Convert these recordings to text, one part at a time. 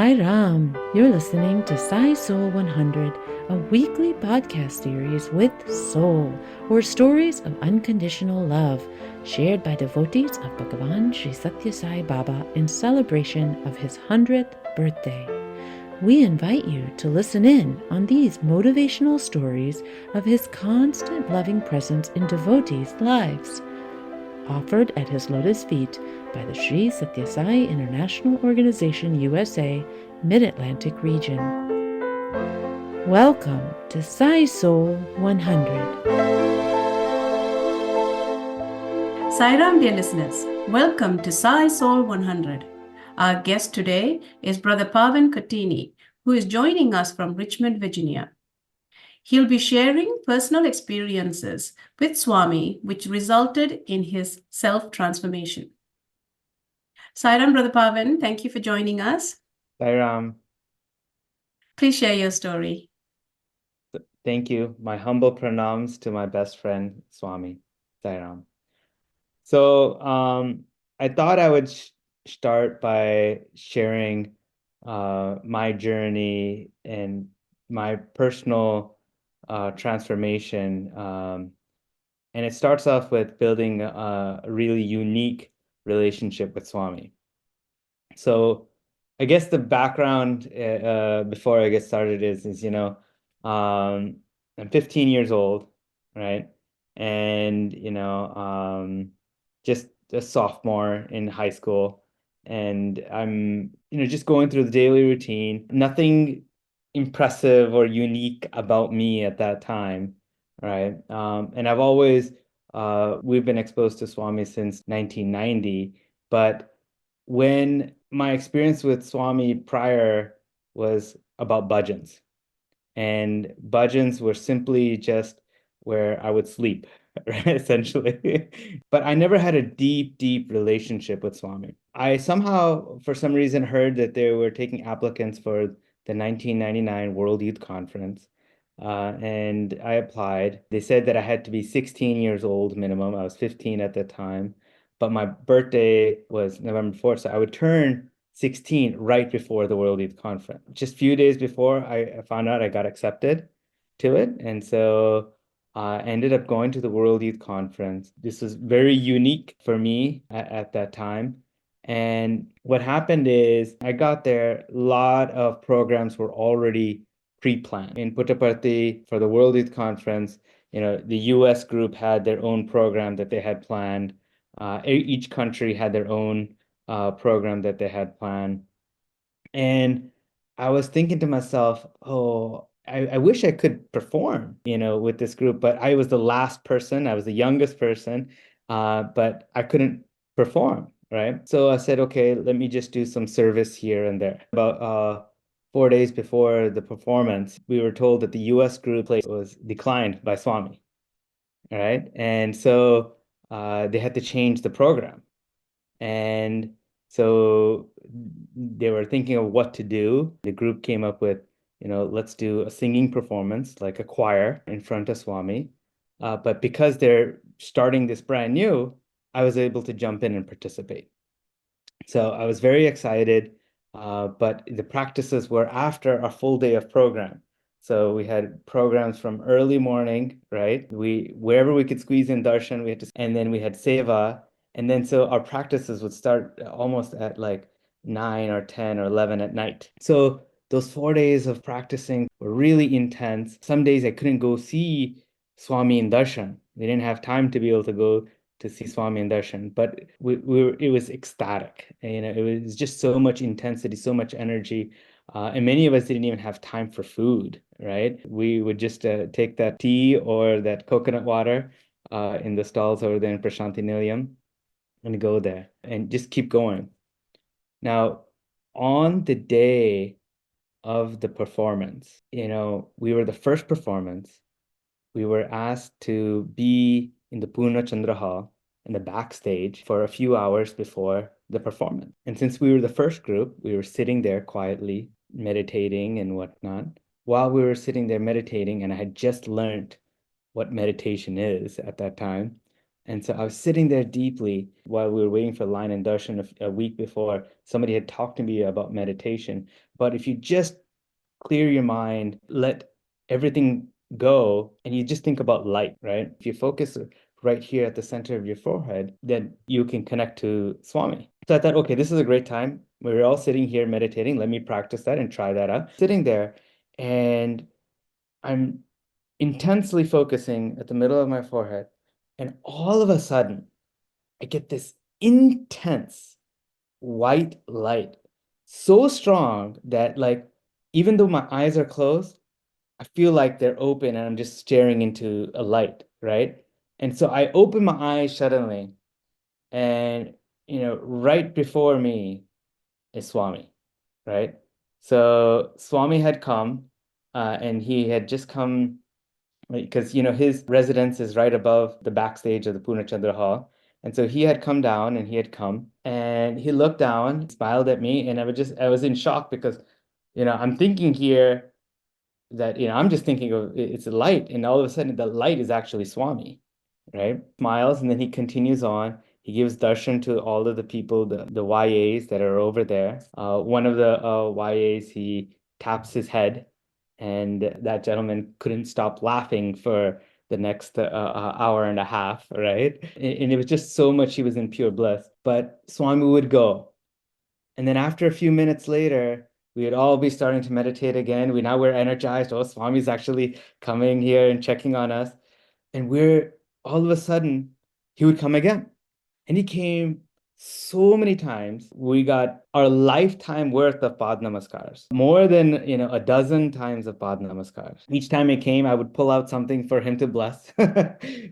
Sairam. You're listening to Sai Soul 100, a weekly podcast series with soul, or stories of unconditional love, shared by devotees of Bhagavan Sri Sathya Sai Baba in celebration of his 100th birthday. We invite you to listen in on these motivational stories of his constant loving presence in devotees' lives, offered at his lotus feet by the Sri Sathya Sai International Organization USA, Mid-Atlantic region. Welcome to Sai Soul 100. Sairam, dear listeners, welcome to Sai Soul 100. Our guest today is Brother Paavan Kotini, who is joining us from Richmond, Virginia. He'll be sharing personal experiences with Swami, which resulted in his self-transformation. Sairam, Brother Paavan, thank you for joining us. Sairam, Please share your story. thank you. My humble pranams to my best friend, Swami, Sairam. So I thought I would start by sharing my journey and my personal transformation. And it starts off with building a really unique relationship with Swami. So I guess the background before I get started is I'm 15 years old, right? And just a sophomore in high school, and I'm just going through the daily routine. Nothing impressive or unique about me at that time, right? And I've always we've been exposed to Swami since 1990, but when my experience with Swami prior was about bhajans, and bhajans were simply just where I would sleep, right, essentially. But I never had a deep relationship with Swami. I somehow, for some reason, heard that they were taking applicants for the 1999 World Youth Conference, and I applied. They said that I had to be 16 years old minimum. I was 15 at the time, but my birthday was November 4th, so I would turn 16 right before the World Youth Conference. Just a few days before, I found out I got accepted to it, and so I ended up going to the World Youth Conference. This was very unique for me at that time. And what happened is I got there, a lot of programs were already pre-planned. In Puttaparthi for the World Youth Conference, the US group had their own program that they had planned. Each country had their own program that they had planned. And I was thinking to myself, oh, I wish I could perform, with this group, but I was the last person. I was the youngest person, but I couldn't perform, right? So I said, okay, let me just do some service here and there. About 4 days before the performance, we were told that the US group place was declined by Swami, right? And so they had to change the program. And so they were thinking of what to do. The group came up with, let's do a singing performance, like a choir in front of Swami. But because they're starting this brand new, I was able to jump in and participate. So I was very excited, but the practices were after a full day of program. So we had programs from early morning, right? Wherever we could squeeze in darshan, and then we had seva. And then so our practices would start almost at like 9 or 10 or 11 at night. So those 4 days of practicing were really intense. Some days I couldn't go see Swami in darshan. We didn't have time to be able to go to see Swami in darshan, but it was ecstatic. It was just so much intensity, so much energy. And many of us didn't even have time for food, right? We would just take that tea or that coconut water in the stalls over there in Prashanti Nilayam and go there and just keep going. Now, on the day of the performance, we were the first performance. We were asked to be in the Purna Chandra Hall in the backstage for a few hours before the performance. And since we were the first group, we were sitting there quietly, meditating and whatnot. While we were sitting there meditating, and I had just learned what meditation is at that time, And so I was sitting there deeply while we were waiting for line and darshan a week before. Somebody had talked to me about meditation. But if you just clear your mind, let everything go, and you just think about light, right? If you focus right here at the center of your forehead, then you can connect to Swami. So I thought, okay, this is a great time. We're all sitting here meditating. Let me practice that and try that out. Sitting there, and I'm intensely focusing at the middle of my forehead. And all of a sudden, I get this intense white light, so strong that, like, even though my eyes are closed, I feel like they're open and I'm just staring into a light, right? And so I open my eyes suddenly, and right before me is Swami, right? So Swami had come, and he had just come because his residence is right above the backstage of the Purnachandra Hall. And so he had come down and he had come and he looked down, smiled at me, and I was in shock because I'm thinking here that I'm just thinking of it's a light, and all of a sudden the light is actually Swami, right? Smiles, and then he continues on. He gives darshan to all of the people, the YAs that are over there. One of the YAs, he taps his head, and that gentleman couldn't stop laughing for the next hour and a half, right? And it was just so much, he was in pure bliss. But Swami would go. And then after a few minutes later, we would all be starting to meditate again. We're energized. Oh, Swami's actually coming here and checking on us. And we're all of a sudden, he would come again. And he came so many times. We got our lifetime worth of Pad Namaskars, more than, a dozen times of Pad Namaskars. Each time he came, I would pull out something for him to bless.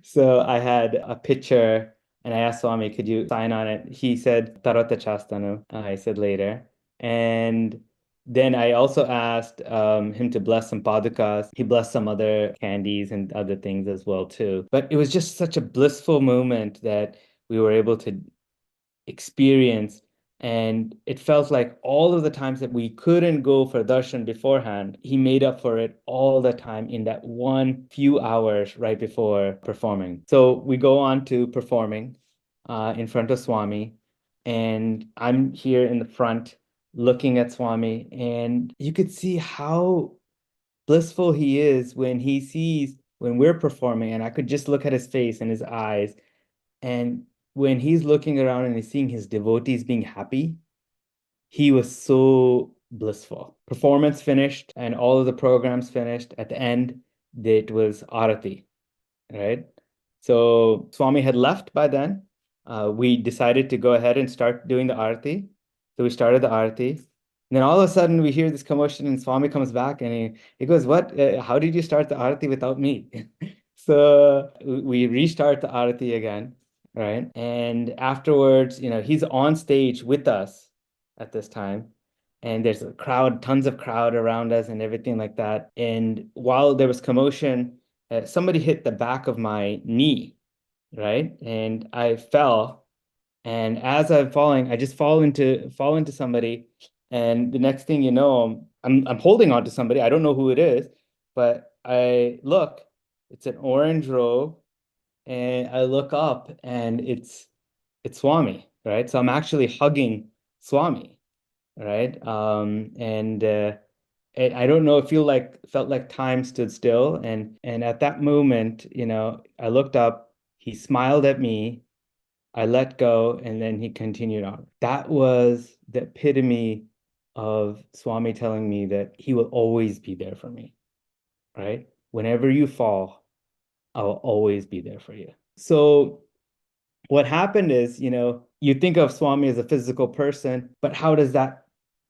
So I had a picture and I asked Swami, could you sign on it? He said, Tarata Chastanu, I said later. And then I also asked him to bless some padukas. He blessed some other candies and other things as well too. But it was just such a blissful moment that we were able to experience. And it felt like all of the times that we couldn't go for darshan beforehand, he made up for it all the time in that one few hours right before performing. So we go on to performing in front of Swami, and I'm here in the front looking at Swami, and you could see how blissful he is when he sees when we're performing, and I could just look at his face and his eyes, and when he's looking around and he's seeing his devotees being happy, he was so blissful. Performance finished and all of the programs finished. At the end, it was Arati, right? So Swami had left by then. We decided to go ahead and start doing the Arati. So we started the Arati. And then all of a sudden we hear this commotion and Swami comes back and he goes, what? How did you start the Arati without me? So we restart the Arati again, right? And afterwards, he's on stage with us at this time. And there's a crowd, tons of crowd around us and everything like that. And while there was commotion, somebody hit the back of my knee, right? And I fell. And as I'm falling, I just fall into somebody. And the next thing you know, I'm holding on to somebody. I don't know who it is, but I look, it's an orange robe, and I look up and it's Swami, right? So I'm actually hugging Swami, right? And I don't know, felt like time stood still. And at that moment, I looked up, he smiled at me, I let go, and then he continued on. That was the epitome of Swami telling me that he will always be there for me, right? Whenever you fall, I will always be there for you. So what happened is, you think of Swami as a physical person, but how does that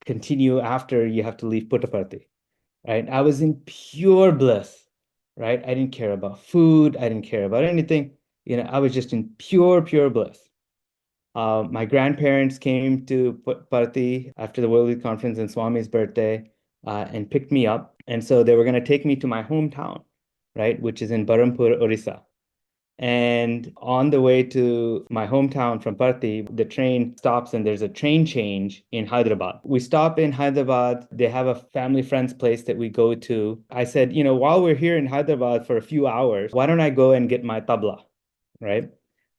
continue after you have to leave Puttaparthi, right? I was in pure bliss, right? I didn't care about food. I didn't care about anything. I was just in pure bliss. My grandparents came to Puttaparthi after the World Youth Conference and Swami's birthday and picked me up. And so they were going to take me to my hometown, right, which is in Berhampur, Orissa. And on the way to my hometown from Parthi, the train stops and there's a train change in Hyderabad. We stop in Hyderabad. They have a family friend's place that we go to. I said, while we're here in Hyderabad for a few hours, why don't I go and get my tabla, right?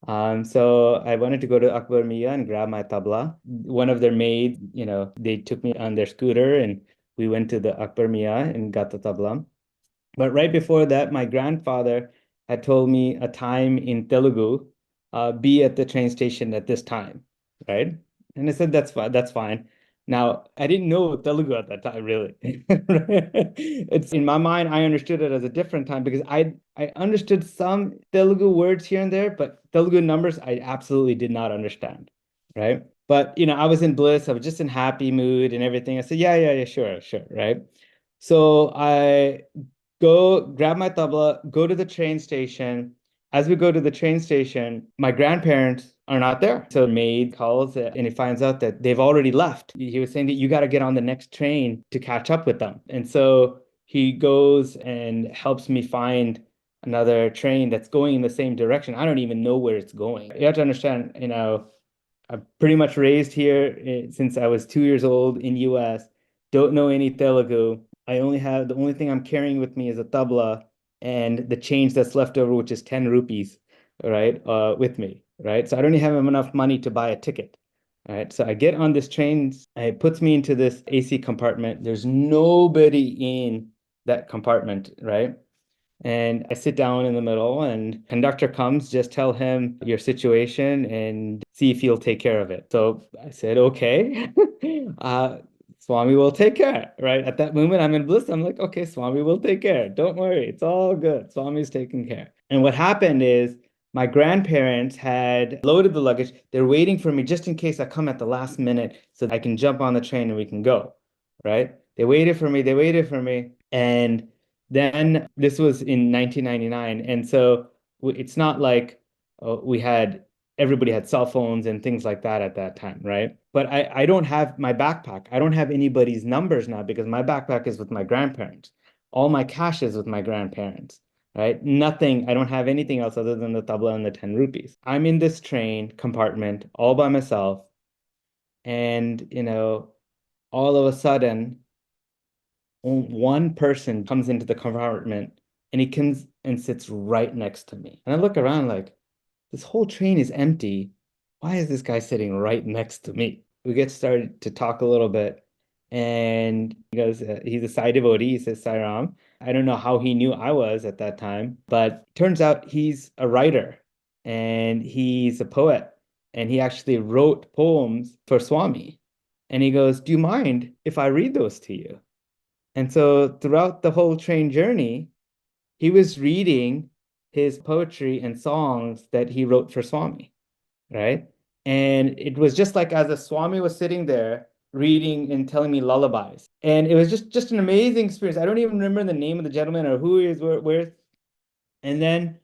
So I wanted to go to Akbar Mia and grab my tabla. One of their maids, they took me on their scooter and we went to the Akbar Mia and got the tabla. But right before that, my grandfather had told me a time in Telugu, be at the train station at this time, right? And I said, that's fine, that's fine. Now, I didn't know Telugu at that time, really. It's in my mind, I understood it as a different time because I understood some Telugu words here and there, but Telugu numbers I absolutely did not understand, right? But I was in bliss, I was just in happy mood and everything. I said, yeah, yeah, yeah, sure, sure, right? So I go grab my tabla, go to the train station. As we go to the train station, my grandparents are not there. So maid calls and he finds out that they've already left. He was saying that you got to get on the next train to catch up with them. And so he goes and helps me find another train that's going in the same direction. I don't even know where it's going. You have to understand, I'm pretty much raised here since I was 2 years old in US. Don't know any Telugu. The only thing I'm carrying with me is a tabla and the change that's left over, which is 10 rupees, right, with me, right? So I don't even have enough money to buy a ticket. All right, so I get on this train, it puts me into this AC compartment. There's nobody in that compartment, right? And I sit down in the middle and conductor comes, just tell him your situation and see if he'll take care of it. So I said, okay. Swami will take care, right? At that moment, I'm in bliss. I'm like, okay, Swami will take care. Don't worry. It's all good. Swami's taking care. And what happened is my grandparents had loaded the luggage. They're waiting for me just in case I come at the last minute so I can jump on the train and we can go, right? They waited for me. They waited for me. And then this was in 1999. And so it's not like everybody had cell phones and things like that at that time, right? But I don't have my backpack. I don't have anybody's numbers now because my backpack is with my grandparents. All my cash is with my grandparents, right? Nothing, I don't have anything else other than the tabla and the 10 rupees. I'm in this train compartment all by myself. And, all of a sudden, one person comes into the compartment and he comes and sits right next to me. And I look around like, this whole train is empty. Why is this guy sitting right next to me? We get started to talk a little bit. And he goes, he's a Sai devotee. He says, Sairam. I don't know how he knew I was at that time, but turns out he's a writer and he's a poet. And he actually wrote poems for Swami. And he goes, do you mind if I read those to you? And so throughout the whole train journey, he was reading his poetry and songs that he wrote for Swami, right? And it was just like as the Swami was sitting there reading and telling me lullabies. And it was just an amazing experience. I don't even remember the name of the gentleman or who he is, where. And then,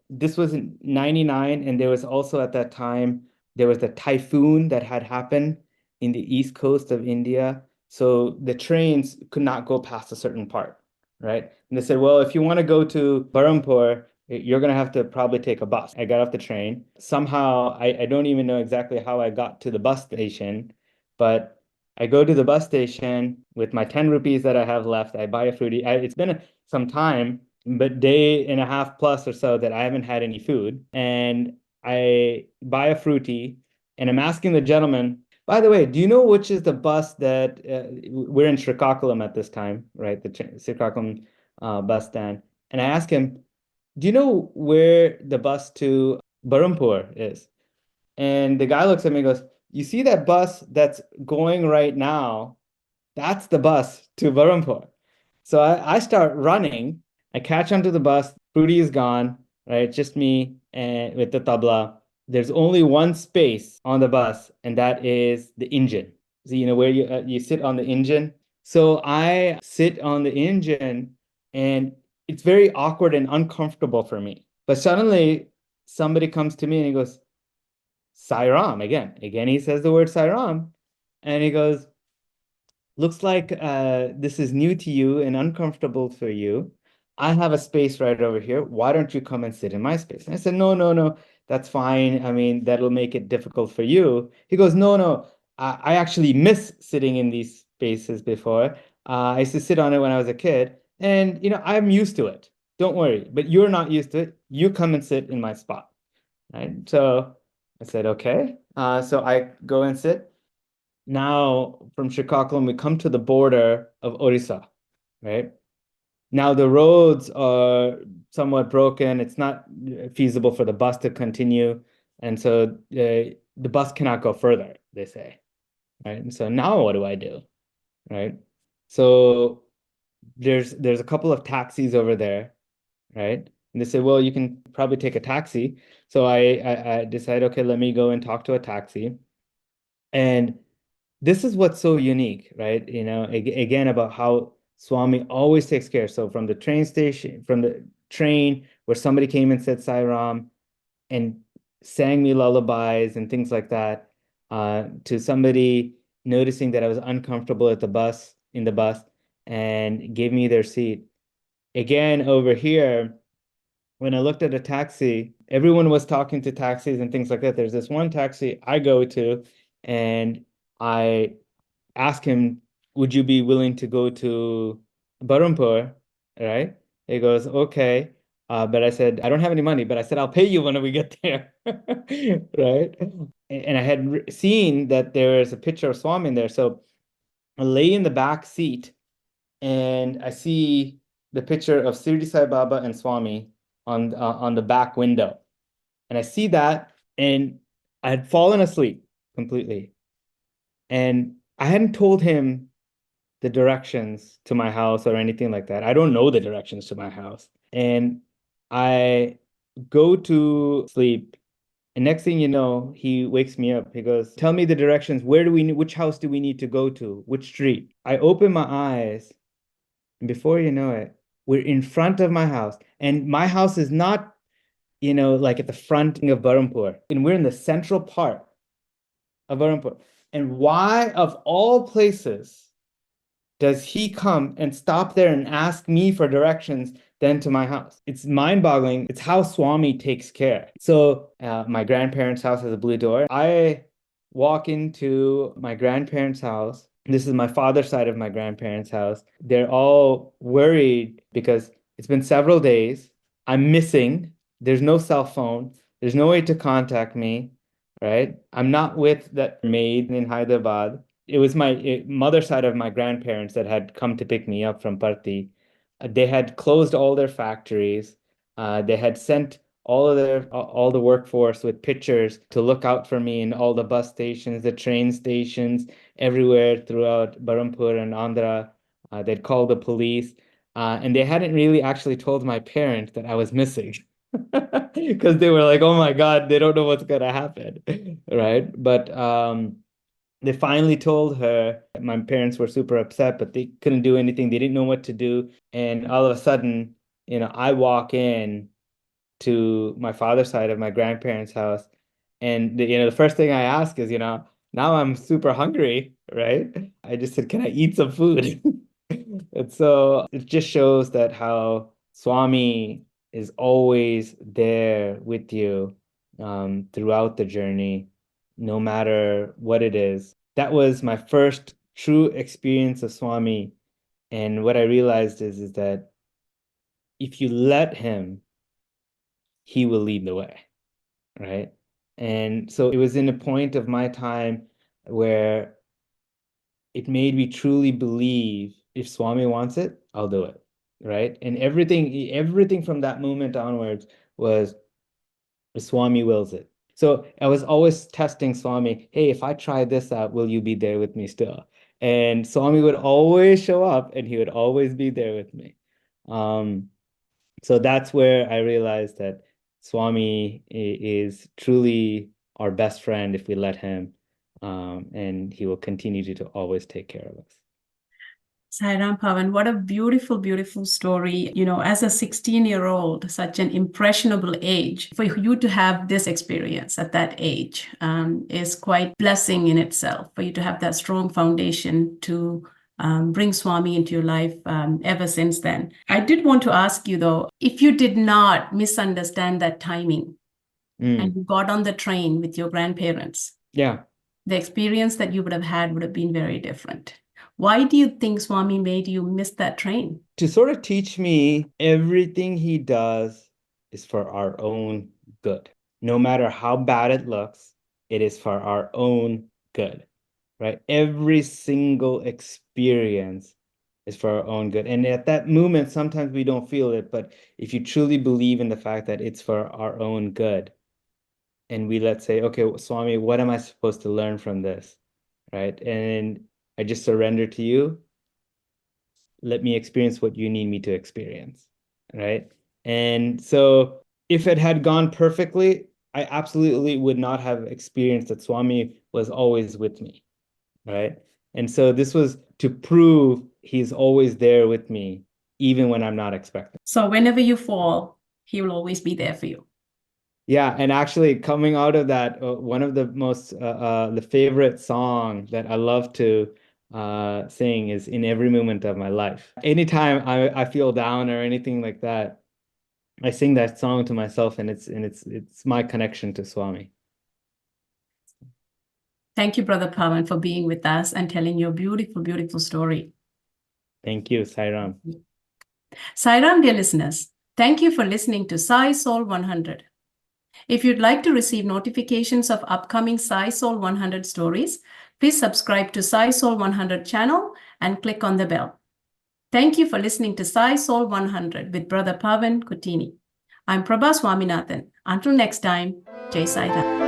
this was in 99, and there was also at that time, there was the typhoon that had happened in the east coast of India. So the trains could not go past a certain part, right? And they said, well, if you want to go to Berhampur, you're going to have to probably take a bus. I got off the train. Somehow, I don't even know exactly how I got to the bus station, but I go to the bus station with my 10 rupees that I have left. I buy a fruity. It's been some time, but day and a half plus or so that I haven't had any food. And I buy a fruity and I'm asking the gentleman, by the way, do you know which is the bus that we're in Srikakulam at this time, right? The Srikakulam bus stand. And I ask him, do you know where the bus to Berhampur is? And the guy looks at me and goes, you see that bus that's going right now? That's the bus to Berhampur. So I start running. I catch onto the bus. Fruity is gone, right? It's just me and with the tabla. There's only one space on the bus, and that is the engine. So, where you sit on the engine. So I sit on the engine, and it's very awkward and uncomfortable for me. But suddenly, somebody comes to me and he goes, Sairam, again. Again, he says the word Sairam, and he goes, looks like this is new to you and uncomfortable for you. I have a space right over here. Why don't you come and sit in my space? And I said, no, no, no, that's fine. I mean, that'll make it difficult for you. He goes, no, no, I actually miss sitting in these spaces before. I used to sit on it when I was a kid, and I'm used to it. Don't worry, but you're not used to it. You come and sit in my spot, right? So I said, okay. So I go and sit. Now from Srikakulam, we come to the border of Orissa, right? Now the roads are somewhat broken. It's not feasible for the bus to continue. And so the bus cannot go further, they say, right? And so now what do I do, right? So there's a couple of taxis over there, right? And they say, well, you can probably take a taxi. So I decide, okay, let me go and talk to a taxi. And this is what's so unique, right? Again, about how Swami always takes care. So from the train station, from the train where somebody came and said Sairam and sang me lullabies and things like that, to somebody noticing that I was uncomfortable in the bus, and gave me their seat. Again, over here, when I looked at a taxi, everyone was talking to taxis and things like that. There's this one taxi I go to, and I ask him, would you be willing to go to Berhampur? Right? He goes, okay. But I said, I don't have any money, but I said, I'll pay you when we get there. Right? And I had seen that there is a picture of Swami in there. So I lay in the back seat and I see the picture of Sirdi Sai Baba and Swami on the back window. And I see that, and I had fallen asleep completely. And I hadn't told him the directions to my house or anything like that. I don't know the directions to my house. And I go to sleep. And next thing you know, he wakes me up. He goes, tell me the directions. Which house do we need to go to? Which street? I open my eyes, and before you know it, we're in front of my house. And my house is not, like at the front of Berhampur. And we're in the central part of Berhampur. And why, of all places, does he come and stop there and ask me for directions then to my house? It's mind-boggling. It's how Swami takes care. So my grandparents' house has a blue door. I walk into my grandparents' house. This is my father's side of my grandparents' house. They're all worried because it's been several days. I'm missing. There's no cell phone. There's no way to contact me, right? I'm not with that maid in Hyderabad. It was my mother's side of my grandparents that had come to pick me up from Parthi. They had closed all their factories. They had sent all the workforce with pictures to look out for me in all the bus stations, the train stations, everywhere throughout Berhampur and Andhra. They'd called the police, and they hadn't really actually told my parents that I was missing. Because they were like, oh my God, they don't know what's gonna happen. Right? But they finally told her. My parents were super upset, but they couldn't do anything. They didn't know what to do. And all of a sudden, I walk in to my father's side of my grandparents' house. And the first thing I ask is, now I'm super hungry, right? I just said, can I eat some food? And so it just shows that how Swami is always there with you throughout the journey, no matter what it is. That was my first true experience of Swami. And what I realized is that if you let him, he will lead the way, right? And so it was in a point of my time where it made me truly believe if Swami wants it, I'll do it, right? And everything from that moment onwards was if Swami wills it. So I was always testing Swami, hey, if I try this out, will you be there with me still? And Swami would always show up and he would always be there with me. So that's where I realized that Swami is truly our best friend if we let him, and he will continue to always take care of us. Sairam Pavan, what a beautiful, beautiful story. As a 16-year-old, such an impressionable age, for you to have this experience at that age is quite blessing in itself, for you to have that strong foundation to bring Swami into your life ever since then. I did want to ask you, though, if you did not misunderstand that timing and you got on the train with your grandparents, Yeah. the experience that you would have had would have been very different. Why do you think Swami made you miss that train? To sort of teach me everything he does is for our own good. no matter how bad it looks, it is for our own good, right? Every single experience is for our own good. And at that moment, sometimes we don't feel it, but if you truly believe in the fact that it's for our own good, and we let's say, okay, Swami, what am I supposed to learn from this, right? And I just surrender to you. Let me experience what you need me to experience, right? And so if it had gone perfectly, I absolutely would not have experienced that Swami was always with me, right? And so this was to prove he's always there with me, even when I'm not expecting. So whenever you fall, he will always be there for you. Yeah, and actually coming out of that, one of the most the favorite song that I love to sing is "In Every Moment of My Life." Anytime I feel down or anything like that, I sing that song to myself, and it's my connection to Swami. Thank you, Brother Paavan, for being with us and telling your beautiful, beautiful story. Thank you, Sairam. Sairam, dear listeners, thank you for listening to Sai Soul 100. If you'd like to receive notifications of upcoming Sai Soul 100 stories, please subscribe to Sai Soul 100 channel and click on the bell. Thank you for listening to Sai Soul 100 with Brother Paavan Kotini. I'm Prabha Swaminathan. Until next time, Jai Sairam.